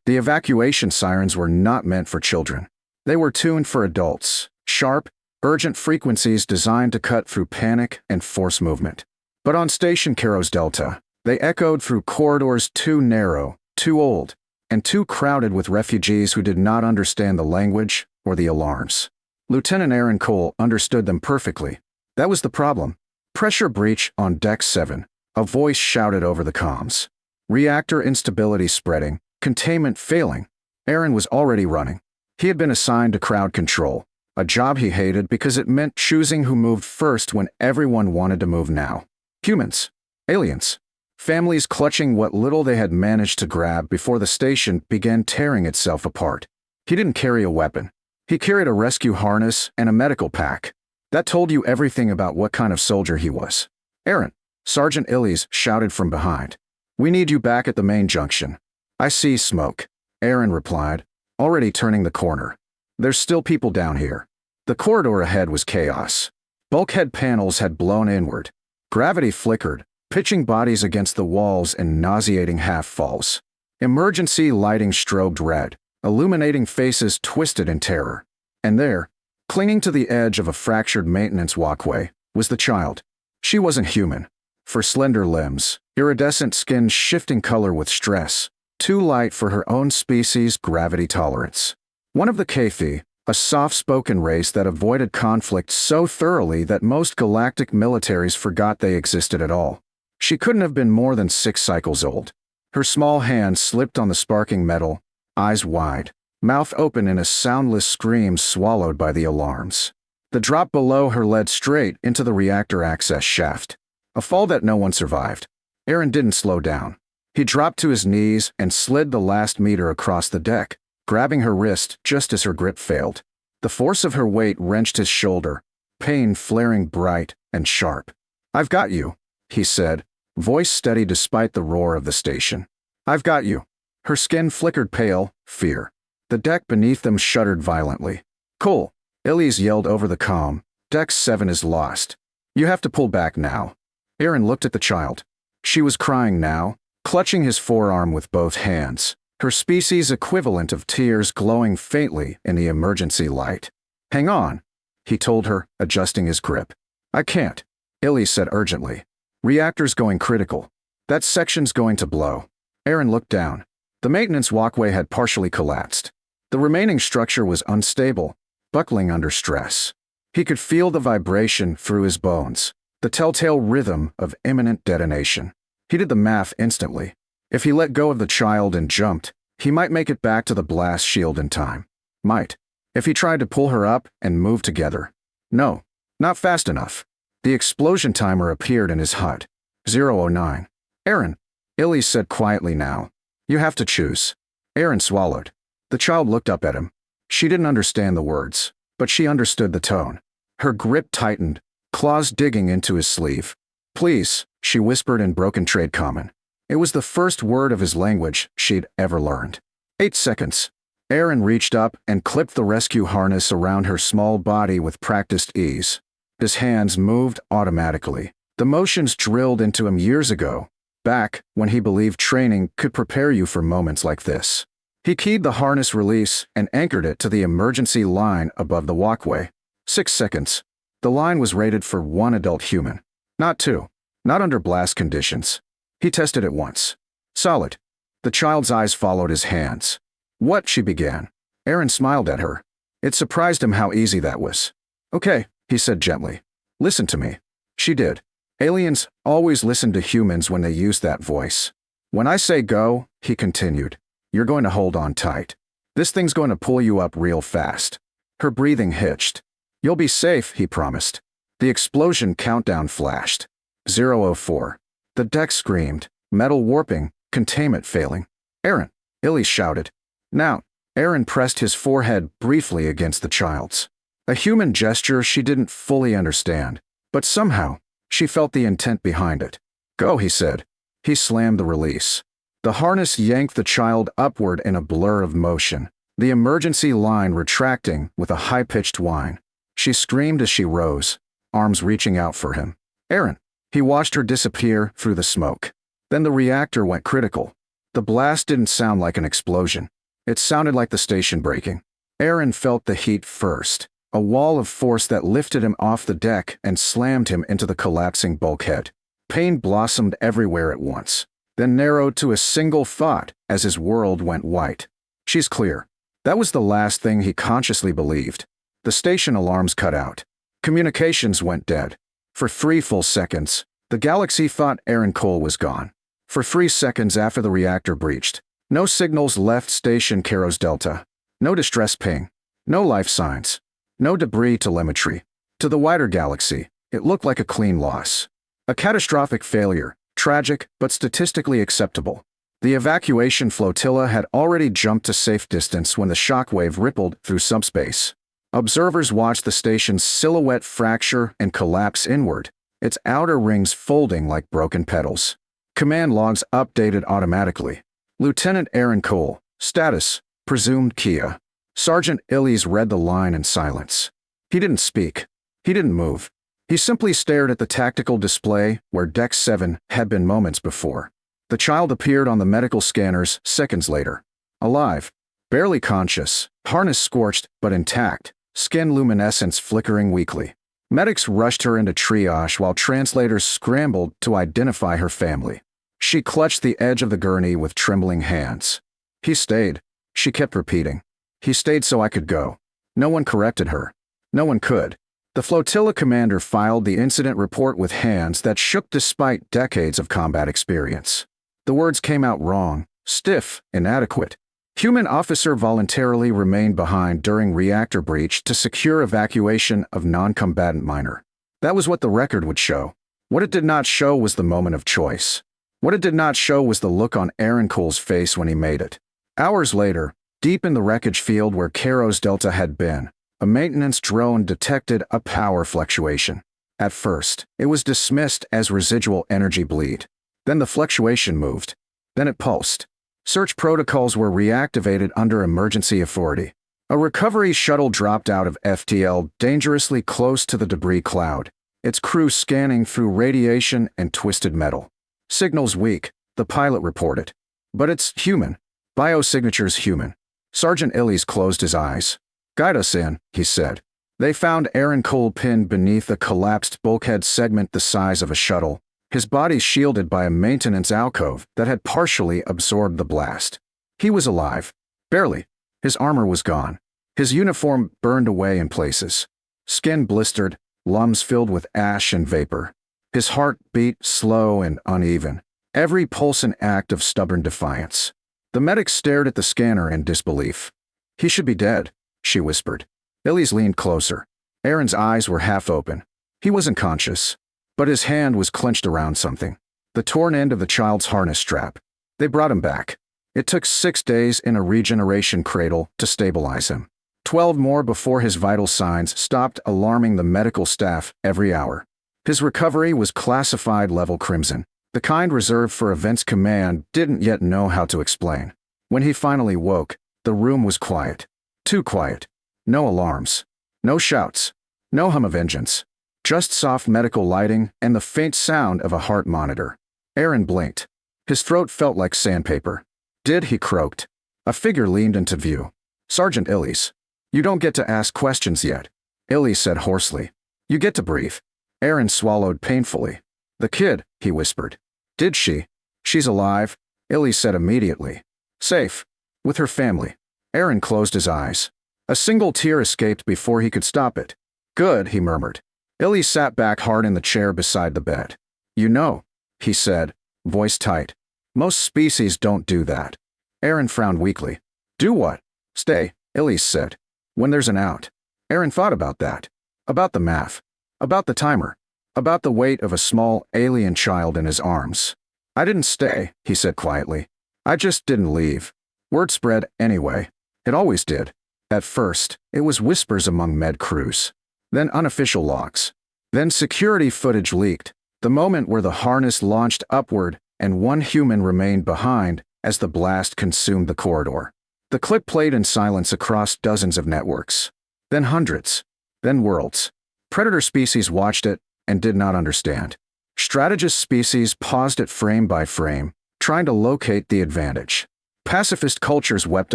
The evacuation sirens were not meant for children. They were tuned for adults, sharp, urgent frequencies designed to cut through panic and force movement. But on Station Karos Delta, they echoed through corridors too narrow, too old, and too crowded with refugees who did not understand the language or the alarms. Lieutenant Aaron Cole understood them perfectly. That was the problem. Pressure breach on Deck 7, a voice shouted over the comms. Reactor instability spreading, containment failing. Aaron was already running. He had been assigned to crowd control, a job he hated because it meant choosing who moved first when everyone wanted to move now. Humans. Aliens. Families clutching what little they had managed to grab before the station began tearing itself apart. He didn't carry a weapon. He carried a rescue harness and a medical pack. That told you everything about what kind of soldier he was. Aaron, Sergeant Illies shouted from behind. We need you back at the main junction. I see smoke, Aaron replied, already turning the corner. There's still people down here. The corridor ahead was chaos. Bulkhead panels had blown inward. Gravity flickered, pitching bodies against the walls in nauseating half-falls. Emergency lighting strobed red, illuminating faces twisted in terror. And there, clinging to the edge of a fractured maintenance walkway, was the child. She wasn't human. For slender limbs, iridescent skin shifting color with stress, too light for her own species' gravity tolerance. One of the Kefi, a soft-spoken race that avoided conflict so thoroughly that most galactic militaries forgot they existed at all. She couldn't have been more than 6 cycles old. Her small hand slipped on the sparking metal, eyes wide, mouth open in a soundless scream swallowed by the alarms. The drop below her led straight into the reactor access shaft. A fall that no one survived. Aaron didn't slow down. He dropped to his knees and slid the last meter across the deck, grabbing her wrist just as her grip failed. The force of her weight wrenched his shoulder, pain flaring bright and sharp. I've got you, he said, voice steady despite the roar of the station. I've got you. Her skin flickered pale, fear. The deck beneath them shuddered violently. Cole, Illies yelled over the comm. Deck 7 is lost. You have to pull back now. Aaron looked at the child. She was crying now, clutching his forearm with both hands, her species equivalent of tears glowing faintly in the emergency light. Hang on, he told her, adjusting his grip. I can't, Illies said urgently. Reactor's going critical. That section's going to blow. Aaron looked down. The maintenance walkway had partially collapsed. The remaining structure was unstable, buckling under stress. He could feel the vibration through his bones, the telltale rhythm of imminent detonation. He did the math instantly. If he let go of the child and jumped, he might make it back to the blast shield in time. Might. If he tried to pull her up and move together. No, not fast enough. The explosion timer appeared in his HUD. 009. Aaron, Illies said quietly now. You have to choose. Aaron swallowed. The child looked up at him. She didn't understand the words, but she understood the tone. Her grip tightened, claws digging into his sleeve. Please, she whispered in broken trade common. It was the first word of his language she'd ever learned. 8 seconds. Aaron reached up and clipped the rescue harness around her small body with practiced ease. His hands moved automatically. The motions drilled into him years ago, back when he believed training could prepare you for moments like this. He keyed the harness release and anchored it to the emergency line above the walkway. 6 seconds. The line was rated for 1 adult human. Not 2. Not under blast conditions. He tested it once. Solid. The child's eyes followed his hands. What? She began. Aaron smiled at her. It surprised him how easy that was. Okay, he said gently. Listen to me. She did. Aliens always listen to humans when they use that voice. When I say go, he continued, you're going to hold on tight. This thing's going to pull you up real fast. Her breathing hitched. You'll be safe, he promised. The explosion countdown flashed. 004. The deck screamed, metal warping, containment failing. Aaron, Illies shouted. Now, Aaron pressed his forehead briefly against the child's. A human gesture she didn't fully understand, but somehow, she felt the intent behind it. Go, he said. He slammed the release. The harness yanked the child upward in a blur of motion, the emergency line retracting with a high-pitched whine. She screamed as she rose, arms reaching out for him. Aaron. He watched her disappear through the smoke. Then the reactor went critical. The blast didn't sound like an explosion. It sounded like the station breaking. Aaron felt the heat first, a wall of force that lifted him off the deck and slammed him into the collapsing bulkhead. Pain blossomed everywhere at once, then narrowed to a single thought as his world went white. She's clear. That was the last thing he consciously believed. The station alarms cut out. Communications went dead. For 3 full seconds, the galaxy thought Aaron Cole was gone. For 3 seconds after the reactor breached, no signals left Station Keros Delta. No distress ping. No life signs. No debris telemetry. To the wider galaxy, it looked like a clean loss. A catastrophic failure, tragic but statistically acceptable. The evacuation flotilla had already jumped to safe distance when the shockwave rippled through subspace. Observers watched the station's silhouette fracture and collapse inward, its outer rings folding like broken petals. Command logs updated automatically. Lieutenant Aaron Cole, status, presumed Kia. Sergeant Illies read the line in silence. He didn't speak. He didn't move. He simply stared at the tactical display where Deck 7 had been moments before. The child appeared on the medical scanners seconds later. Alive, barely conscious, harness scorched but intact, skin luminescence flickering weakly. Medics rushed her into triage while translators scrambled to identify her family. She clutched the edge of the gurney with trembling hands. He stayed, she kept repeating. He stayed so I could go. No one corrected her. No one could. The flotilla commander filed the incident report with hands that shook despite decades of combat experience. The words came out wrong, stiff, inadequate. Human officer voluntarily remained behind during reactor breach to secure evacuation of non-combatant miner. That was what the record would show. What it did not show was the moment of choice. What it did not show was the look on Aaron Cole's face when he made it. Hours later, deep in the wreckage field where Keros Delta had been, a maintenance drone detected a power fluctuation. At first, it was dismissed as residual energy bleed. Then the fluctuation moved. Then it pulsed. Search protocols were reactivated under emergency authority. A recovery shuttle dropped out of FTL dangerously close to the debris cloud, its crew scanning through radiation and twisted metal. Signals weak, the pilot reported. But it's human. Biosignature's human. Sergeant Illies closed his eyes. Guide us in, he said. They found Aaron Cole pinned beneath a collapsed bulkhead segment the size of a shuttle, his body shielded by a maintenance alcove that had partially absorbed the blast. He was alive. Barely. His armor was gone. His uniform burned away in places. Skin blistered, lungs filled with ash and vapor. His heart beat slow and uneven, every pulse an act of stubborn defiance. The medic stared at the scanner in disbelief. He should be dead, she whispered. Illies leaned closer. Aaron's eyes were half open. He wasn't conscious, but his hand was clenched around something. The torn end of the child's harness strap. They brought him back. It took 6 days in a regeneration cradle to stabilize him. 12 more before his vital signs stopped alarming the medical staff every hour. His recovery was classified level crimson. The kind reserved for Events Command didn't yet know how to explain. When he finally woke, the room was quiet. Too quiet. No alarms. No shouts. No hum of engines. Just soft medical lighting and the faint sound of a heart monitor. Aaron blinked. His throat felt like sandpaper. "Did," he croaked. A figure leaned into view. Sergeant Illies. "You don't get to ask questions yet," Illies said hoarsely. "You get to breathe." Aaron swallowed painfully. "The kid," he whispered. "Did she?" "She's alive," Illies said immediately. "Safe. With her family." Aaron closed his eyes. A single tear escaped before he could stop it. "Good," he murmured. Illies sat back hard in the chair beside the bed. "You know," he said, voice tight. "Most species don't do that." Aaron frowned weakly. "Do what?" "Stay," Illies said. "When there's an out." Aaron thought about that. About the math. About the timer. About the weight of a small alien child in his arms. "I didn't stay," he said quietly. "I just didn't leave." Word spread anyway. It always did. At first, it was whispers among med crews. Then unofficial logs. Then security footage leaked, the moment where the harness launched upward and one human remained behind as the blast consumed the corridor. The clip played in silence across dozens of networks. Then hundreds. Then worlds. Predator species watched it and did not understand. Strategist species paused it frame by frame, trying to locate the advantage. Pacifist cultures wept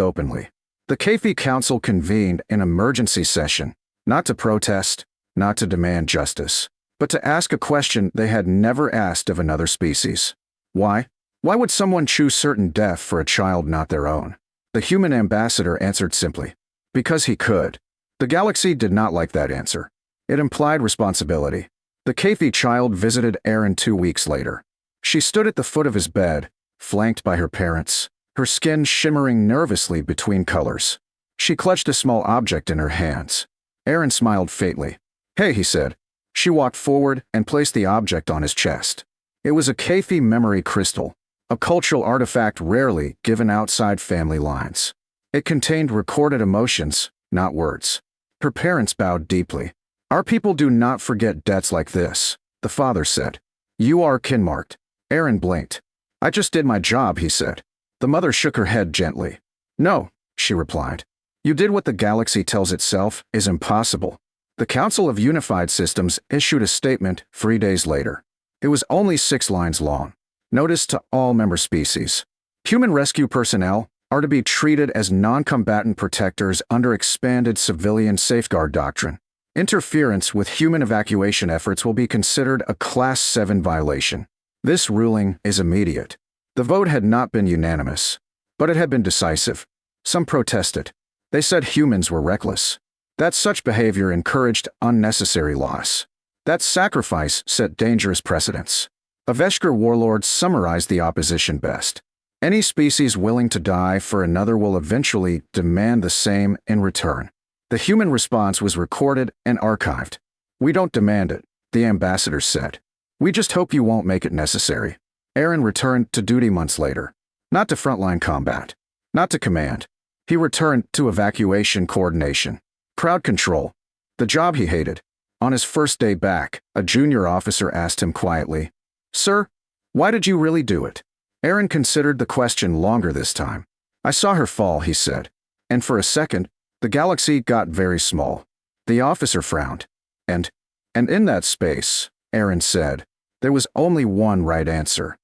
openly. The HFY Council convened an emergency session, not to protest, not to demand justice, but to ask a question they had never asked of another species. Why? Why would someone choose certain death for a child not their own? The human ambassador answered simply, because he could. The galaxy did not like that answer. It implied responsibility. The HFY child visited Aaron 2 weeks later. She stood at the foot of his bed, flanked by her parents, her skin shimmering nervously between colors. She clutched a small object in her hands. Aaron smiled faintly. Hey, he said. She walked forward and placed the object on his chest. It was a HFY memory crystal, a cultural artifact rarely given outside family lines. It contained recorded emotions, not words. Her parents bowed deeply. Our people do not forget debts like this, the father said. You are kin-marked. Aaron blinked. I just did my job, he said. The mother shook her head gently. No, she replied. You did what the galaxy tells itself is impossible. The Council of Unified Systems issued a statement 3 days later. It was only 6 lines long. Notice to all member species. Human rescue personnel are to be treated as non-combatant protectors under expanded civilian safeguard doctrine. Interference with human evacuation efforts will be considered a Class 7 violation. This ruling is immediate. The vote had not been unanimous, but it had been decisive. Some protested. They said humans were reckless, that such behavior encouraged unnecessary loss, that sacrifice set dangerous precedents. A Veshkar warlord summarized the opposition best. Any species willing to die for another will eventually demand the same in return. The human response was recorded and archived. We don't demand it, the ambassador said. We just hope you won't make it necessary. Aaron returned to duty months later. Not to frontline combat. Not to command. He returned to evacuation coordination. Crowd control. The job he hated. On his first day back, a junior officer asked him quietly, Sir, why did you really do it? Aaron considered the question longer this time. I saw her fall, he said. And for a second, the galaxy got very small. The officer frowned. And in that space, Aaron said, there was only one right answer.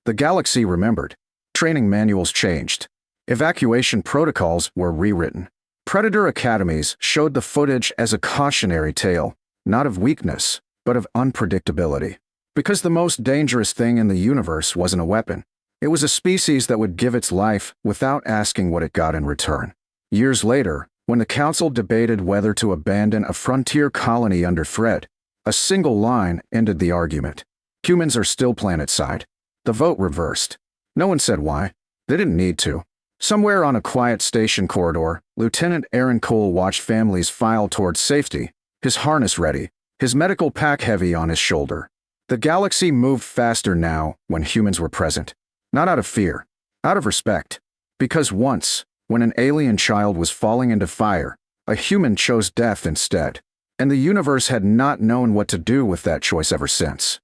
The galaxy remembered. Training manuals changed. Evacuation protocols were rewritten. Predator academies showed the footage as a cautionary tale, not of weakness, but of unpredictability. Because the most dangerous thing in the universe wasn't a weapon. It was a species that would give its life without asking what it got in return. Years later, when the council debated whether to abandon a frontier colony under threat, a single line ended the argument. Humans are still planet-side. The vote reversed. No one said why. They didn't need to. Somewhere on a quiet station corridor, Lieutenant Aaron Cole watched families file towards safety, his harness ready, his medical pack heavy on his shoulder. The galaxy moved faster now when humans were present. Not out of fear, out of respect. Because once, when an alien child was falling into fire, a human chose death instead. And the universe had not known what to do with that choice ever since.